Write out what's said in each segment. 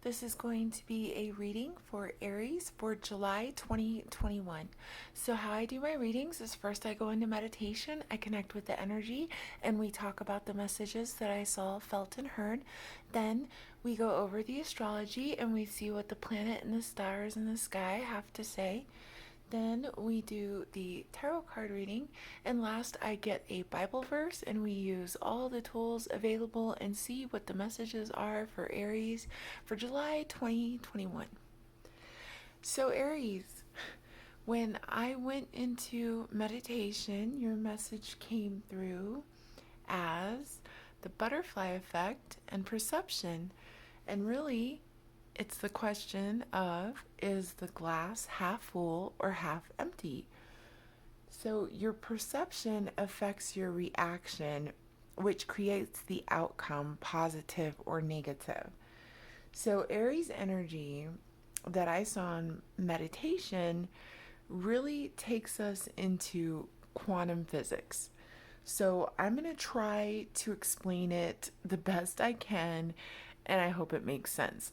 This is going to be a reading for Aries for July 2021. So, how I do my readings is first I go into meditation, I connect with the energy, and we talk about the messages that I saw, felt, and heard. Then we go over the astrology and we see what the planet and the stars in the sky have to say. Then we do the tarot card reading, and last I get a Bible verse, and we use all the tools available and see what the messages are for Aries for July 2021. So, Aries, when I went into meditation, your message came through as the butterfly effect and perception, and really it's the question of, is the glass half full or half empty? So your perception affects your reaction, which creates the outcome, positive or negative. So Aries energy that I saw in meditation really takes us into quantum physics. So I'm going to try to explain it the best I can, and I hope it makes sense.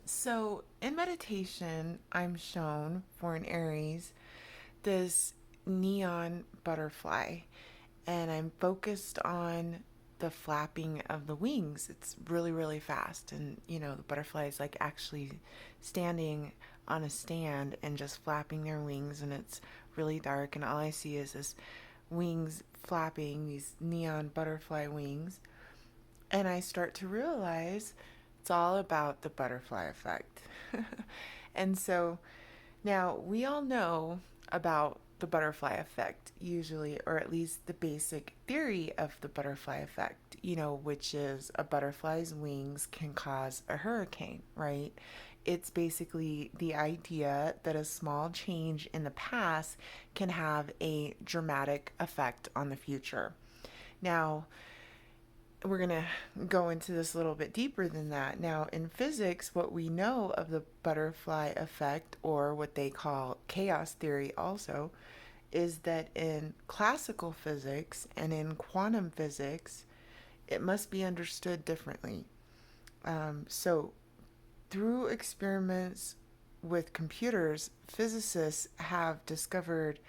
So, in meditation, I'm shown for an Aries this neon butterfly, and I'm focused on the flapping of the wings. It's really, really fast, and the butterfly is like actually standing on a stand and just flapping their wings, and it's really dark, and all I see is this wings flapping, these neon butterfly wings, and I start to realize it's all about the butterfly effect. And so now we all know about the butterfly effect, usually, or at least the basic theory of the butterfly effect, which is a butterfly's wings can cause a hurricane, right? It's basically the idea that a small change in the past can have a dramatic effect on the future. Now, we're going to go into this a little bit deeper than that. Now, in physics, what we know of the butterfly effect, or what they call chaos theory, also, is that in classical physics and in quantum physics, it must be understood differently. So, through experiments with computers, physicists have discovered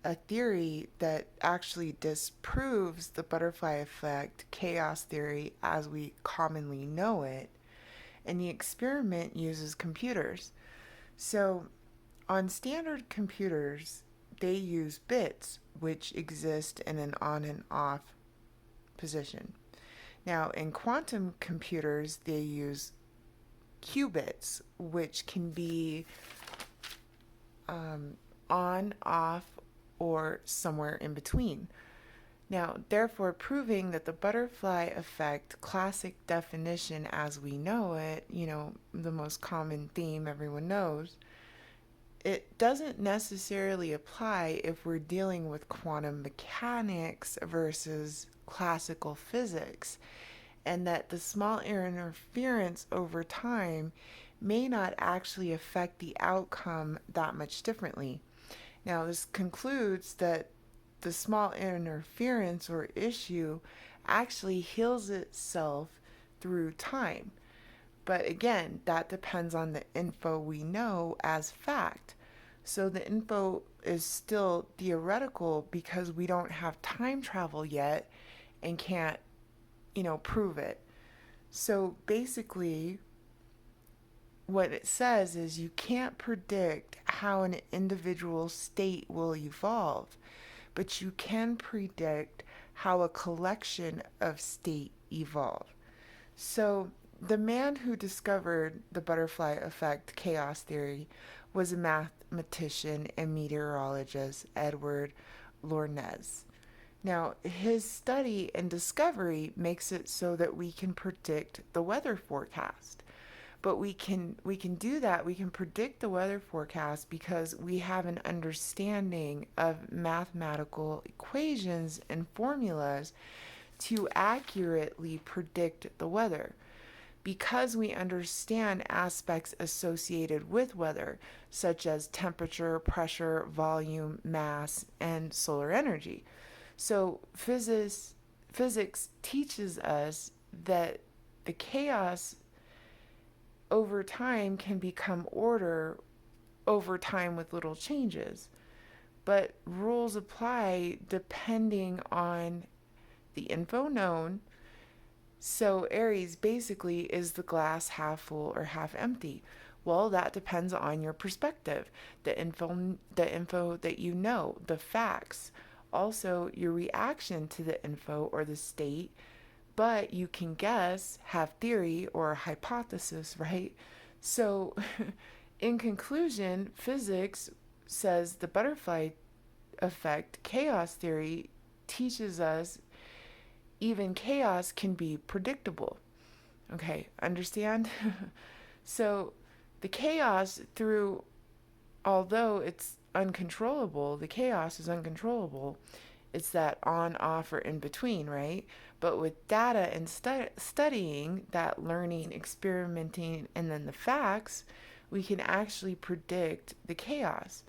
a theory that actually disproves the butterfly effect, chaos theory, as we commonly know it. And the experiment uses computers. So, on standard computers, they use bits, which exist in an on and off position. Now, in quantum computers, they use qubits, which can be on, off, or somewhere in between. Now, therefore, proving that the butterfly effect, classic definition as we know it, the most common theme everyone knows, it doesn't necessarily apply if we're dealing with quantum mechanics versus classical physics, and that the small interference over time may not actually affect the outcome that much differently. Now, this concludes that the small interference or issue actually heals itself through time. But again, that depends on the info we know as fact. So the info is still theoretical because we don't have time travel yet and can't, prove it. So basically, what it says is you can't predict how an individual state will evolve, but you can predict how a collection of state evolve. So the man who discovered the butterfly effect chaos theory was a mathematician and meteorologist, Edward Lorenz. Now, his study and discovery makes it so that we can predict the weather forecast. But we can do that. We can predict the weather forecast because we have an understanding of mathematical equations and formulas to accurately predict the weather. Because we understand aspects associated with weather, such as temperature, pressure, volume, mass, and solar energy. So physics teaches us that the chaos over time can become order over time with little changes. But rules apply depending on the info known. So Aries basically is the glass half full or half empty. Well, that depends on your perspective, the info that you know, the facts, also your reaction to the info or the state. But you can guess, have theory or a hypothesis, right? So, in conclusion, physics says the butterfly effect, chaos theory teaches us even chaos can be predictable. Okay, understand? So the chaos through, although it's uncontrollable, the chaos is uncontrollable. It's that on, off, or in between, right? But with data and studying, that learning, experimenting, and then the facts, we can actually predict the chaos.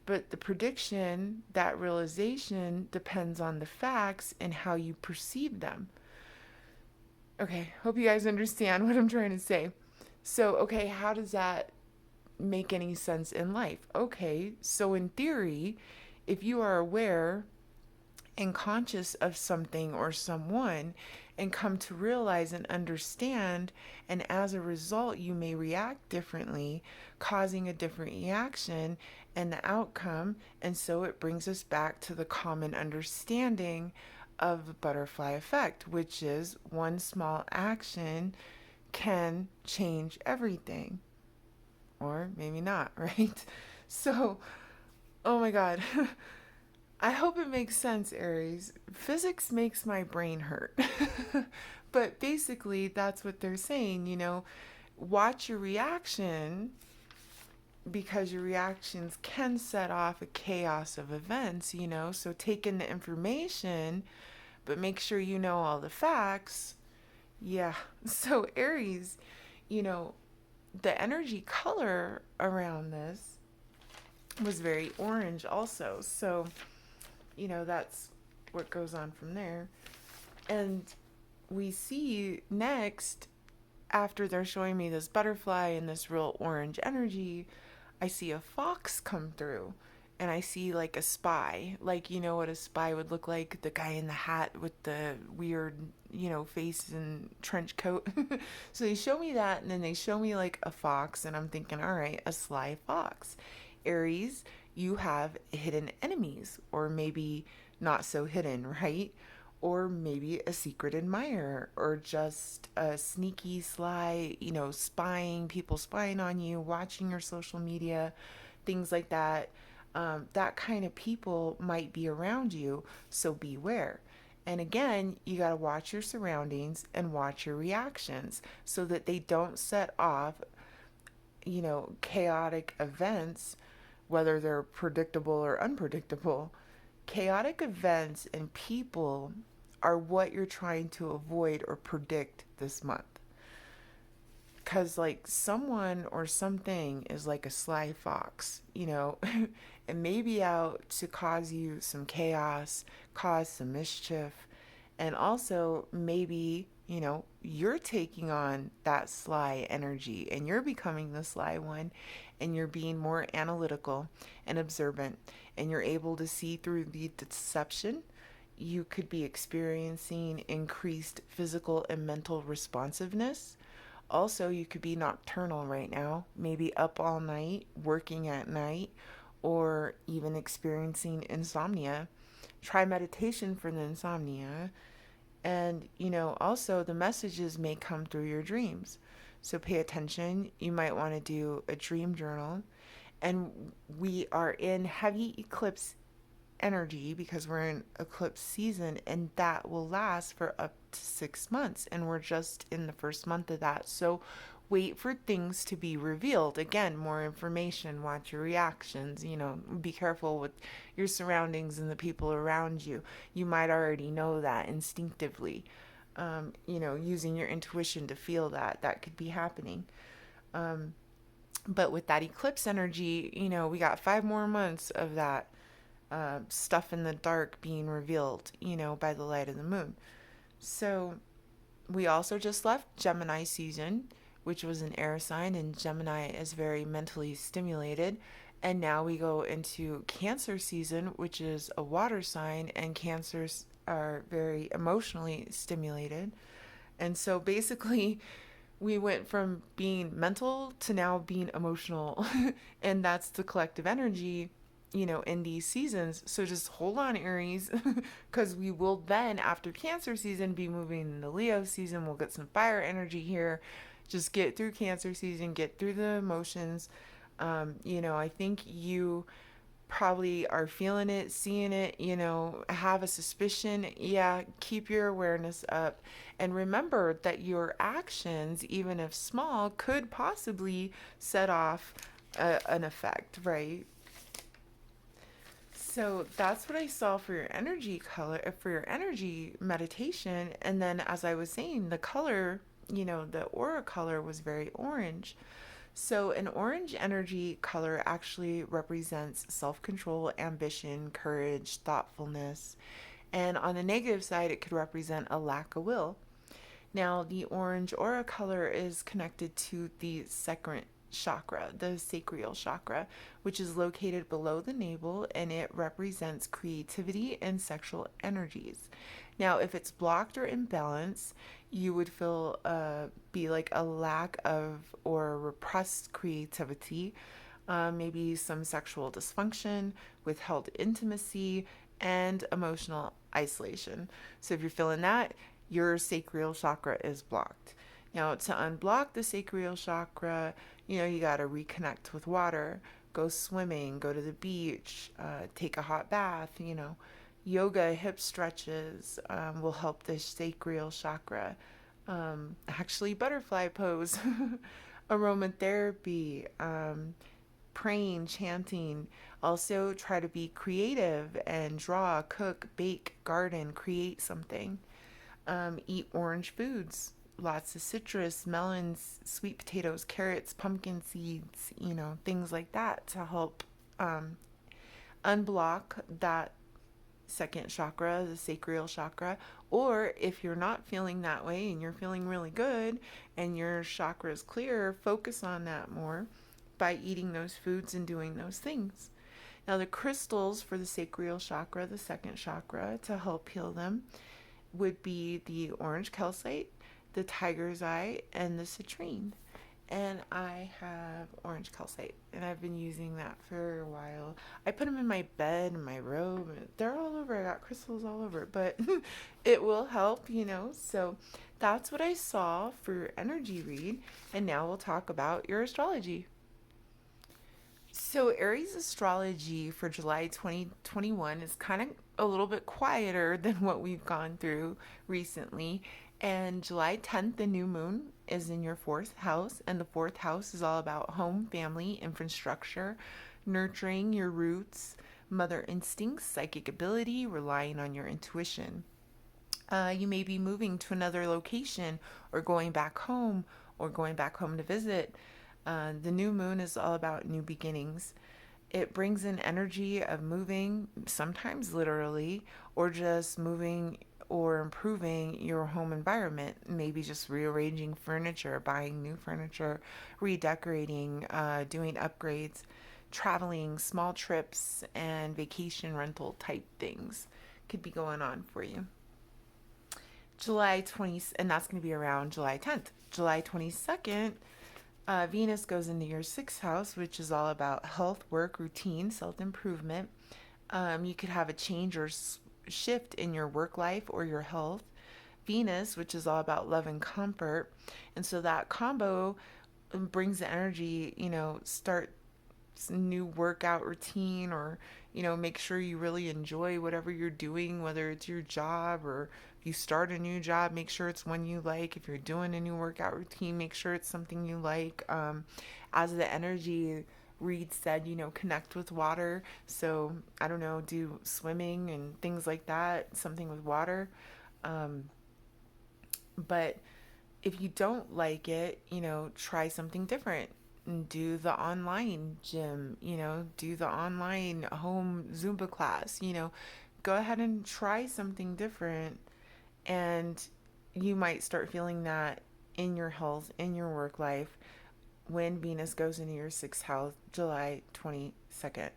But the prediction, that realization, depends on the facts and how you perceive them. Okay, hope you guys understand what I'm trying to say. So, okay, how does that make any sense in life? Okay, so in theory, if you are aware and conscious of something or someone and come to realize and understand, and as a result, you may react differently, causing a different reaction and the outcome. And so it brings us back to the common understanding of the butterfly effect, which is one small action can change everything, or maybe not, right? So, oh my God. I hope it makes sense, Aries. Physics makes my brain hurt. But basically, that's what they're saying, watch your reaction because your reactions can set off a chaos of events. So take in the information, but make sure you know all the facts. Yeah. So, Aries, you know, the energy color around this was very orange, also. So, that's what goes on from there. And we see next, after they're showing me this butterfly and this real orange energy, I see a fox come through. And I see like a spy, like what a spy would look like, the guy in the hat with the weird, face and trench coat. So they show me that, and then they show me like a fox, and I'm thinking, all right, a sly fox. Aries, you have hidden enemies, or maybe not so hidden, right? Or maybe a secret admirer, or just a sneaky, sly, spying, people spying on you, watching your social media, things like that. That kind of people might be around you, so beware. And again, you got to watch your surroundings and watch your reactions so that they don't set off, chaotic events, whether they're predictable or unpredictable. Chaotic events and people are what you're trying to avoid or predict this month. Because, like, someone or something is like a sly fox, and maybe out to cause you some chaos, cause some mischief, and also maybe, you're taking on that sly energy and you're becoming the sly one, and you're being more analytical and observant, and you're able to see through the deception. You could be experiencing increased physical and mental responsiveness. Also, you could be nocturnal right now, maybe up all night, working at night, or even experiencing insomnia. Try meditation for the insomnia. And, also the messages may come through your dreams. So pay attention. You might want to do a dream journal. And we are in heavy eclipse energy because we're in eclipse season, and that will last for up to 6 months, and we're just in the first month of that. So wait for things to be revealed. Again, more information, watch your reactions, be careful with your surroundings and the people around you. You might already know that instinctively. Using your intuition to feel that could be happening. But with that eclipse energy, we got 5 more months of that stuff in the dark being revealed, by the light of the moon. So we also just left Gemini season. which was an air sign, and Gemini is very mentally stimulated. And now we go into Cancer season, which is a water sign, and Cancers are very emotionally stimulated. And so basically, we went from being mental to now being emotional. And that's the collective energy, in these seasons. So just hold on, Aries, because we will then, after Cancer season, be moving into Leo season. We'll get some fire energy here. Just get through Cancer season, get through the emotions. I think you probably are feeling it, seeing it, have a suspicion. Yeah, keep your awareness up. And remember that your actions, even if small, could possibly set off an effect, right? So that's what I saw for your energy color, for your energy meditation. And then, as I was saying, the color, the aura color was very orange. So, an orange energy color actually represents self control, ambition, courage, thoughtfulness. And on the negative side, it could represent a lack of will. Now, the orange aura color is connected to the second chakra, the sacral chakra, which is located below the navel, and it represents creativity and sexual energies. Now, if it's blocked or imbalanced, you would feel be like a lack of or repressed creativity, maybe some sexual dysfunction, withheld intimacy, and emotional isolation. So if you're feeling that, your sacral chakra is blocked. Now, to unblock the sacral chakra, you got to reconnect with water, go swimming, go to the beach, take a hot bath, yoga, hip stretches will help the sacral chakra. Actually, butterfly pose, aromatherapy, praying, chanting. Also, try to be creative and draw, cook, bake, garden, create something. Eat orange foods, lots of citrus, melons, sweet potatoes, carrots, pumpkin seeds, things like that to help um, unblock that second chakra, the sacral chakra. Or if you're not feeling that way and you're feeling really good and your chakra is clear, focus on that more by eating those foods and doing those things. Now, the crystals for the sacral chakra, the second chakra, to help heal them would be the orange calcite, the tiger's eye, and the citrine. And I have orange calcite, and I've been using that for a while. I put them in my bed, in my robe. They're all over. I got crystals all over, but it will help, So that's what I saw for your energy read. And now we'll talk about your astrology. So, Aries astrology for July 2021 is kind of a little bit quieter than what we've gone through recently. And July 10th, the new moon is in your fourth house, and the fourth house is all about home, family, infrastructure, nurturing your roots, mother instincts, psychic ability, relying on your intuition. You may be moving to another location or going back home to visit. The new moon is all about new beginnings. It brings in energy of moving, sometimes literally, or just moving or improving your home environment. Maybe just rearranging furniture, buying new furniture, redecorating, doing upgrades, traveling, small trips, and vacation rental type things could be going on for you. July 20th, and that's going to be around July 10th. July 22nd, Venus goes into your sixth house, which is all about health, work, routine, self improvement. You could have a change or shift in your work life or your health. Venus, which is all about love and comfort. And so that combo brings the energy, start new workout routine, or make sure you really enjoy whatever you're doing, whether it's your job or if you start a new job, make sure it's one you like. If you're doing a new workout routine, make sure it's something you like. As the energy read said, connect with water. So I don't know, do swimming and things like that, something with water. um, but if you don't like it, try something different. Do the online gym, do the online home Zumba class, go ahead and try something different. And you might start feeling that in your health, in your work life, when Venus goes into your sixth house, July 22nd.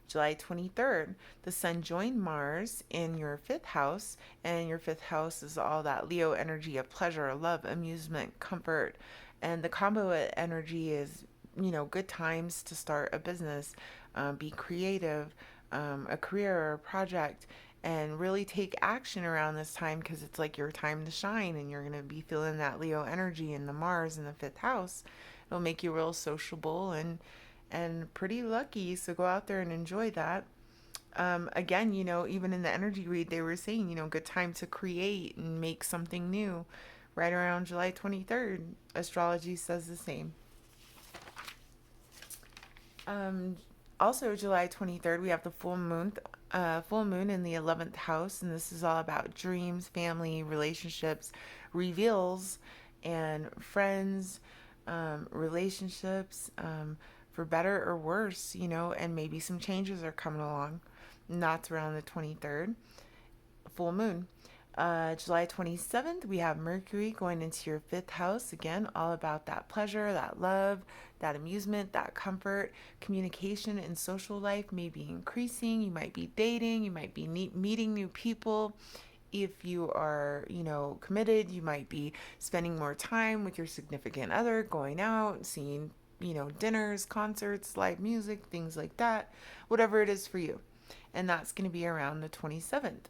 July 23rd, the Sun joined Mars in your fifth house, and your fifth house is all that Leo energy of pleasure, love, amusement, comfort. And the combo energy is, good times to start a business, be creative, a career or a project, and really take action around this time because it's like your time to shine, and you're going to be feeling that Leo energy in the Mars in the fifth house. It'll make you real sociable and pretty lucky. So go out there and enjoy that. Again, even in the energy read, they were saying, good time to create and make something new right around July 23rd. Astrology says the same. Um, Also, July 23rd, we have the full moon in the 11th house, and this is all about dreams, family, relationships, reveals, and friends, relationships, for better or worse, and maybe some changes are coming along. And that's around the 23rd, full moon. July 27th, we have Mercury going into your fifth house. Again, all about that pleasure, that love, that amusement, that comfort. Communication and social life may be increasing. You might be dating, you might be meeting new people. If you are, committed, you might be spending more time with your significant other, going out, seeing, dinners, concerts, live music, things like that, whatever it is for you. And that's going to be around the 27th.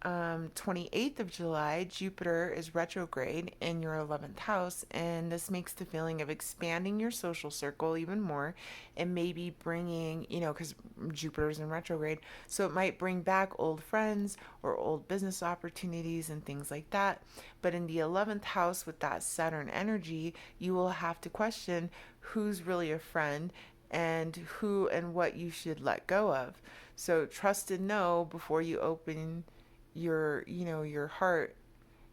28th of July, Jupiter is retrograde in your 11th house, and this makes the feeling of expanding your social circle even more and maybe bringing, because Jupiter's in retrograde, so it might bring back old friends or old business opportunities and things like that. But in the 11th house with that Saturn energy, you will have to question who's really a friend and who and what you should let go of. So trust and know before you open your heart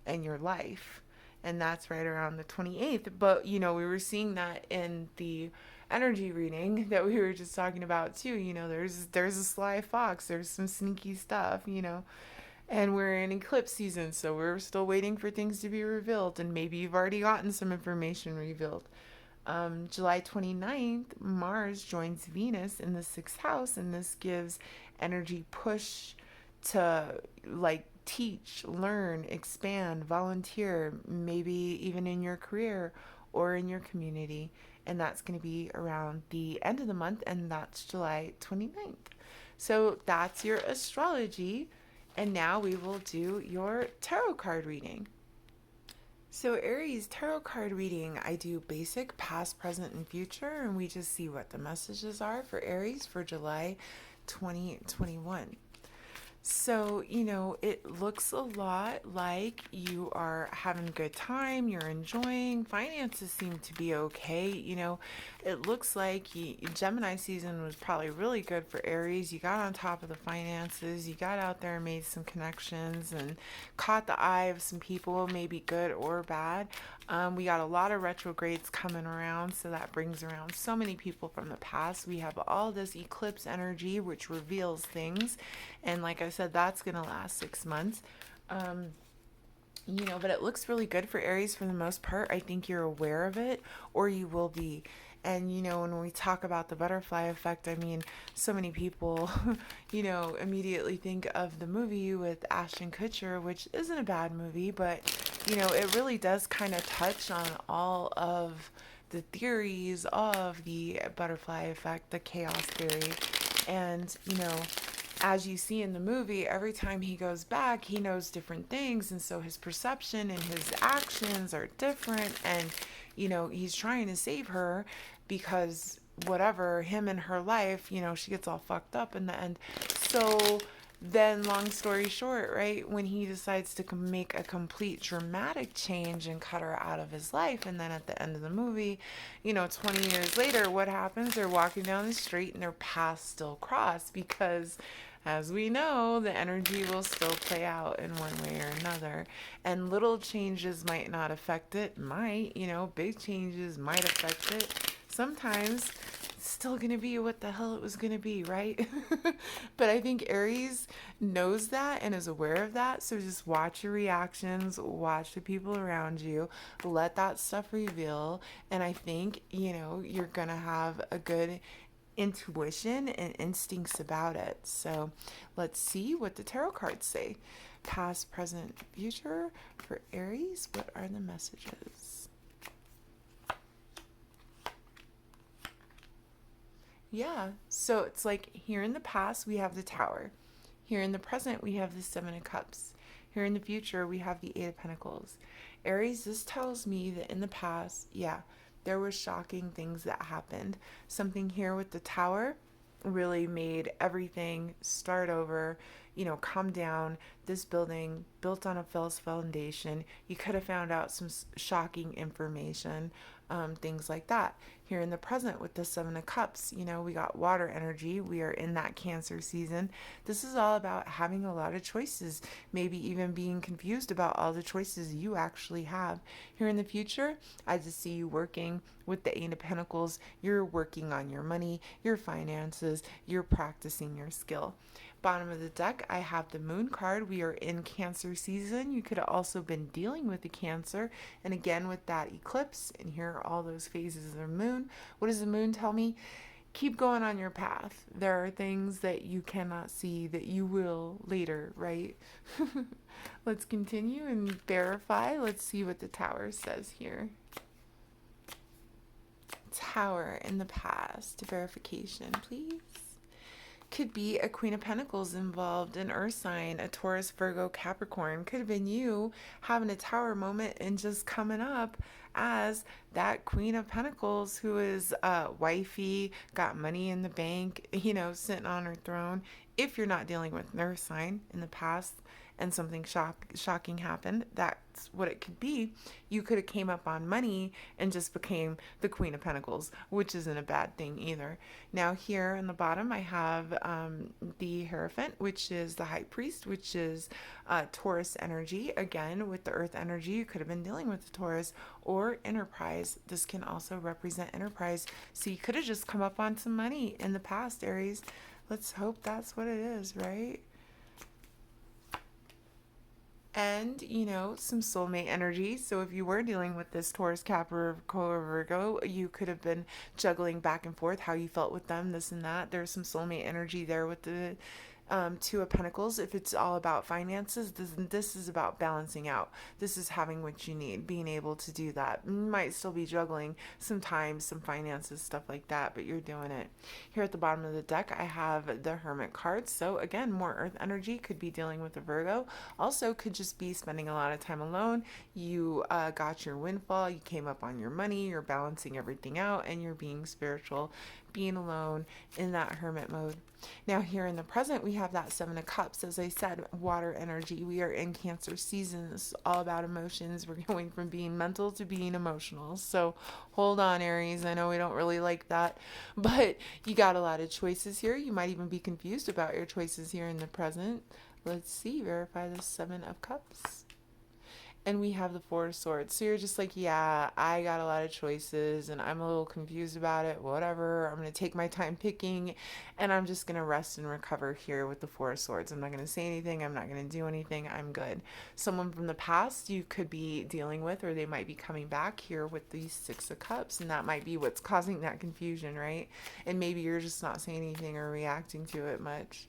and your life. And that's right around the 28th. But we were seeing that in the energy reading that we were just talking about too. There's a sly fox, there's some sneaky stuff. And we're in eclipse season, so we're still waiting for things to be revealed, and maybe you've already gotten some information revealed. July 29th, Mars joins Venus in the sixth house, and this gives energy push to like teach, learn, expand, volunteer, maybe even in your career or in your community. And that's going to be around the end of the month, and that's July 29th. So that's your astrology. And now we will do your tarot card reading. So, Aries tarot card reading, I do basic, past, present, and future, and we just see what the messages are for Aries for July 2021. So, it looks a lot like you are having a good time, you're enjoying, finances seem to be okay. It looks like Gemini season was probably really good for Aries. You got on top of the finances, you got out there and made some connections and caught the eye of some people, maybe good or bad. We got a lot of retrogrades coming around, so that brings around so many people from the past. We have all this eclipse energy, which reveals things. And like I said, that's going to last 6 months. But it looks really good for Aries for the most part. I think you're aware of it, or you will be. And, when we talk about the butterfly effect, I mean, so many people, immediately think of the movie with Ashton Kutcher, which isn't a bad movie, but, it really does kind of touch on all of the theories of the butterfly effect, the chaos theory. And, as you see in the movie, every time he goes back, he knows different things. And so his perception and his actions are different. And, he's trying to save her because whatever, him and her life, she gets all fucked up in the end. So then, long story short, right, when he decides to make a complete dramatic change and cut her out of his life, and then at the end of the movie, 20 years later, what happens? They're walking down the street and their paths still cross because, as we know, the energy will still play out in one way or another. And little changes might not affect it, big changes might affect it. Sometimes still going to be what the hell it was going to be, right? But I think Aries knows that and is aware of that. So just watch your reactions, watch the people around you, let that stuff reveal. And I think, you're going to have a good intuition and instincts about it. So let's see what the tarot cards say. Past, present, future for Aries. What are the messages? Yeah. So it's like here in the past, we have the Tower. Here in the present, we have the Seven of Cups. Here in the future, we have the Eight of Pentacles. Aries, this tells me that in the past, yeah, there were shocking things that happened. Something here with the Tower really made everything start over, come down. This building built on a false foundation. You could have found out some shocking information, things like that. Here in the present with the Seven of Cups, we got water energy. We are in that Cancer season. This is all about having a lot of choices, maybe even being confused about all the choices you actually have. Here in the future, I just see you working with the Eight of Pentacles. You're working on your money, your finances, you're practicing your skill. Bottom of the deck, I have the Moon card. We are in Cancer season. You could have also been dealing with the Cancer. And again, with that eclipse, and here are all those phases of the Moon. What does the Moon tell me? Keep going on your path. There are things that you cannot see that you will later, right? Let's continue and verify. Let's see what the Tower says here. Tower in the past. Verification, please. Could be a Queen of Pentacles involved, an Earth sign, a Taurus, Virgo, Capricorn. Could have been you having a Tower moment and just coming up as that Queen of Pentacles who is wifey, got money in the bank, sitting on her throne. If you're not dealing with an Earth sign in the past and something shocking happened, that's what it could be. You could have came up on money and just became the Queen of Pentacles, which isn't a bad thing either. Now here on the bottom, I have the Hierophant, which is the High Priest, which is Taurus energy. Again, with the Earth energy, you could have been dealing with the Taurus or Enterprise. This can also represent Enterprise. So you could have just come up on some money in the past, Aries. Let's hope that's what it is, right? And some soulmate energy. So if you were dealing with this Taurus, Capricorn, or Virgo, you could have been juggling back and forth how you felt with them, this and that. There's some soulmate energy there with the Two of Pentacles. If it's all about finances, this is about balancing out. This is having what you need, being able to do that. You might still be juggling sometimes some finances, stuff like that, but you're doing it. Here at the bottom of the deck, I have the Hermit card. So again, more Earth energy, could be dealing with a Virgo. Also could just be spending a lot of time alone. You got your windfall, you came up on your money, you're balancing everything out, and you're being spiritual, being alone in that hermit mode. Now here in the present, we have that Seven of Cups. As I said, water energy. We are in Cancer season. It's all about emotions. We're going from being mental to being emotional. So hold on, Aries. I know we don't really like that, but you got a lot of choices here. You might even be confused about your choices here in the present. Let's see. Verify the Seven of Cups. And we have the Four of Swords. So you're just like, yeah, I got a lot of choices and I'm a little confused about it. Whatever. I'm going to take my time picking and I'm just going to rest and recover here with the Four of Swords. I'm not going to say anything. I'm not going to do anything. I'm good. Someone from the past you could be dealing with, or they might be coming back here with these Six of Cups. And that might be what's causing that confusion, right? And maybe you're just not saying anything or reacting to it much.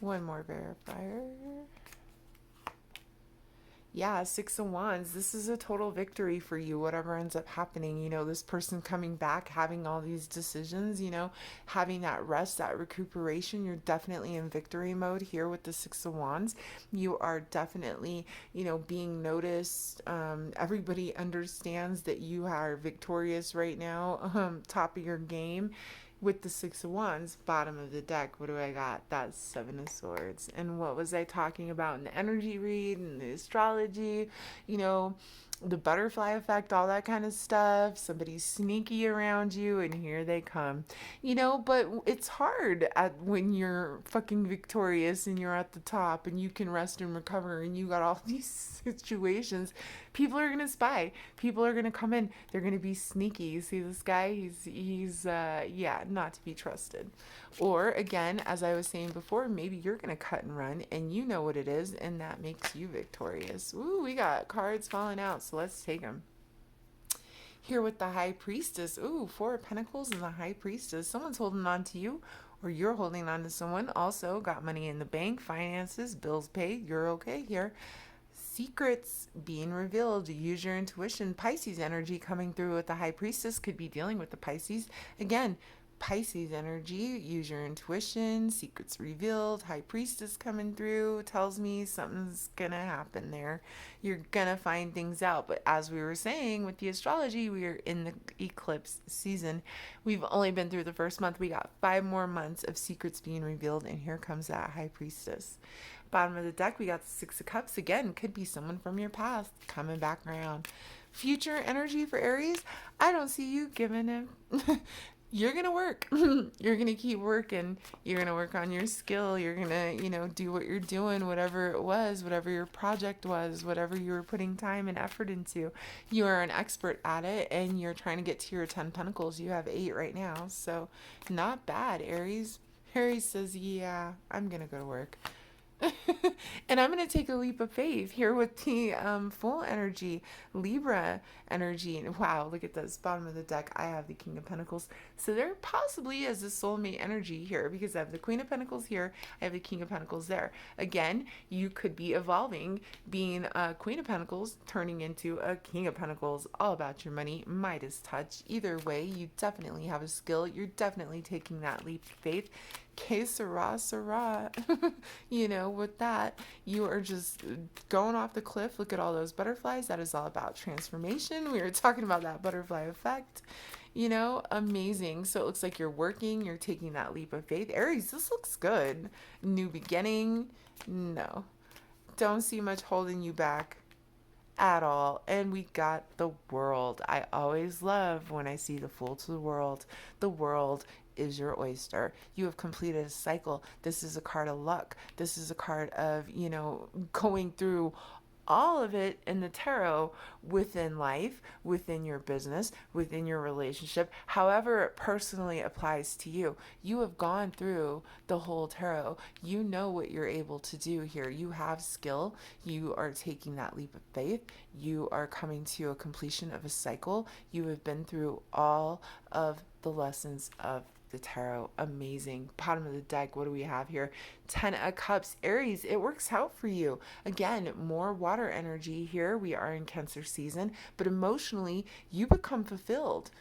One more verifier. Yeah, Six of Wands. This is a total victory for you, whatever ends up happening. This person coming back, having all these decisions, having that rest, that recuperation. You're definitely in victory mode here with the Six of Wands. You are definitely, being noticed. Everybody understands that you are victorious right now, top of your game. With the Six of Wands, bottom of the deck, what do I got? That's Seven of Swords. And what was I talking about in the energy read and the astrology? the butterfly effect, all that kind of stuff. Somebody's sneaky around you, and here they come. But it's hard when you're fucking victorious and you're at the top and you can rest and recover and you got all these situations. People are gonna spy. People are gonna come in. They're gonna be sneaky. You see this guy? He's yeah, not to be trusted. Or again, as I was saying before, maybe you're gonna cut and run and you know what it is, and that makes you victorious. Ooh, we got cards falling out, so let's take them. Here with the High Priestess. Ooh, Four of Pentacles and the High Priestess. Someone's holding on to you, or you're holding on to someone. Also, got money in the bank, finances, bills paid. You're okay here. Secrets being revealed. Use your intuition. Pisces energy coming through with the High Priestess. Could be dealing with the Pisces. Again, Pisces energy, use your intuition, secrets revealed, High Priestess coming through, tells me something's gonna happen there. You're gonna find things out. But as we were saying with the astrology, we are in the eclipse season. We've only been through the first month. We got 5 more months of secrets being revealed, and here comes that High Priestess. Bottom of the deck, we got the Six of Cups. Again, could be someone from your past coming back around. Future energy for Aries, I don't see you giving him. You're going to work. You're going to keep working. You're going to work on your skill. You're going to, do what you're doing, whatever it was, whatever your project was, whatever you were putting time and effort into. You are an expert at it, and you're trying to get to your 10 pentacles. You have 8 right now. So not bad, Aries. Aries says, yeah, I'm going to go to work. And I'm going to take a leap of faith here with the full energy, Libra energy. And wow, look at this. Bottom of the deck, I have the King of Pentacles. So there possibly is a soulmate energy here because I have the Queen of Pentacles here. I have the King of Pentacles there. Again, you could be evolving, being a Queen of Pentacles, turning into a King of Pentacles, all about your money, Midas touch. Either way, you definitely have a skill. You're definitely taking that leap of faith. Que sera, sera. With that, you are just going off the cliff. Look at all those butterflies. That is all about transformation. We were talking about that butterfly effect. Amazing. So it looks like you're working, you're taking that leap of faith. Aries, this looks good. New beginning. No, don't see much holding you back at all. And we got the World. I always love when I see the Fool to the World. The World is your oyster. You have completed a cycle. This is a card of luck. This is a card of, going through all of it in the tarot, within life, within your business, within your relationship, however it personally applies to you. You have gone through the whole tarot. You know what you're able to do here. You have skill. You are taking that leap of faith. You are coming to a completion of a cycle. You have been through all of the lessons of the tarot. Amazing. Bottom of the deck, what do we have here? 10 of Cups. Aries, it works out for you. Again, more water energy here. We are in Cancer season, but emotionally, you become fulfilled.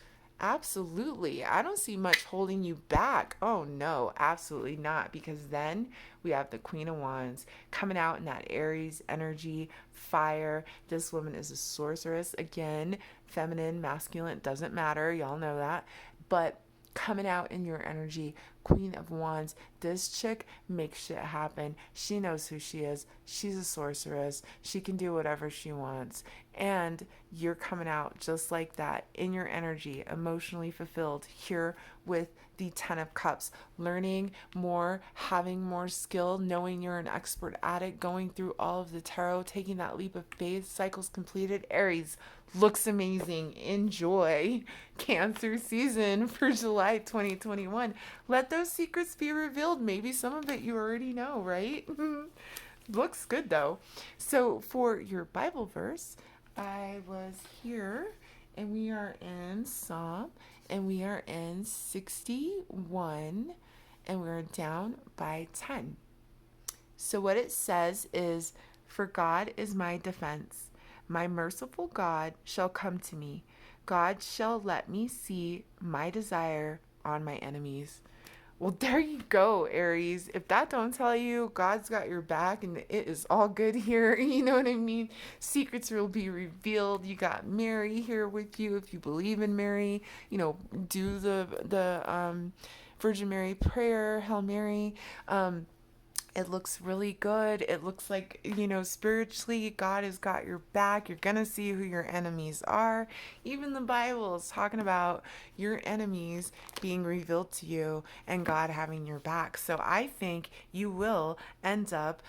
Absolutely. I don't see much holding you back. Oh, no, absolutely not. Because then we have the Queen of Wands coming out in that Aries energy, fire. This woman is a sorceress. Again, feminine, masculine, doesn't matter. Y'all know that. But coming out in your energy, Queen of Wands. This chick makes shit happen. She knows who she is. She's a sorceress. She can do whatever she wants. And you're coming out just like that in your energy, emotionally fulfilled here with the 10 of Cups, learning more, having more skill, knowing you're an expert at it, going through all of the tarot, taking that leap of faith, cycles completed. Aries, looks amazing. Enjoy Cancer season for July 2021. Let those secrets be revealed. Maybe some of it you already know, right? Looks good though. So for your Bible verse, I was here and we are in Psalm and we are in 61 and we're down by 10. So what it says is, for God is my defense. My merciful God shall come to me. God shall let me see my desire on my enemies. Well, there you go, Aries. If that don't tell you God's got your back and it is all good here, you know what I mean? Secrets will be revealed. You got Mary here with you if you believe in Mary. Do the Virgin Mary prayer, Hail Mary. It looks really good. It looks like, spiritually, God has got your back. You're going to see who your enemies are. Even the Bible is talking about your enemies being revealed to you and God having your back. So I think you will end up,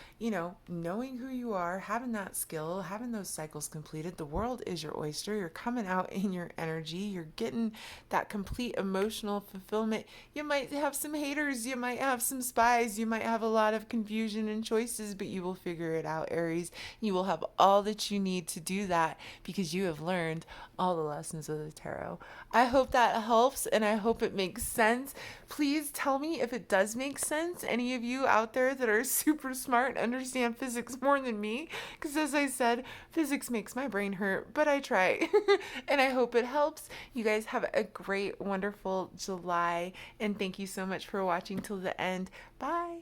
knowing who you are, having that skill, having those cycles completed. The world is your oyster. You're coming out in your energy. You're getting that complete emotional fulfillment. You might have some haters. You might have some spies. You might have a lot of confusion and choices, but you will figure it out, Aries. You will have all that you need to do that because you have learned all the lessons of the tarot. I hope that helps and I hope it makes sense. Please tell me if it does make sense. Any of you out there that are super smart and understand physics more than me, because as I said, physics makes my brain hurt, but I try. And I hope it helps. You guys have a great, wonderful July, and thank you so much for watching till the end. Bye.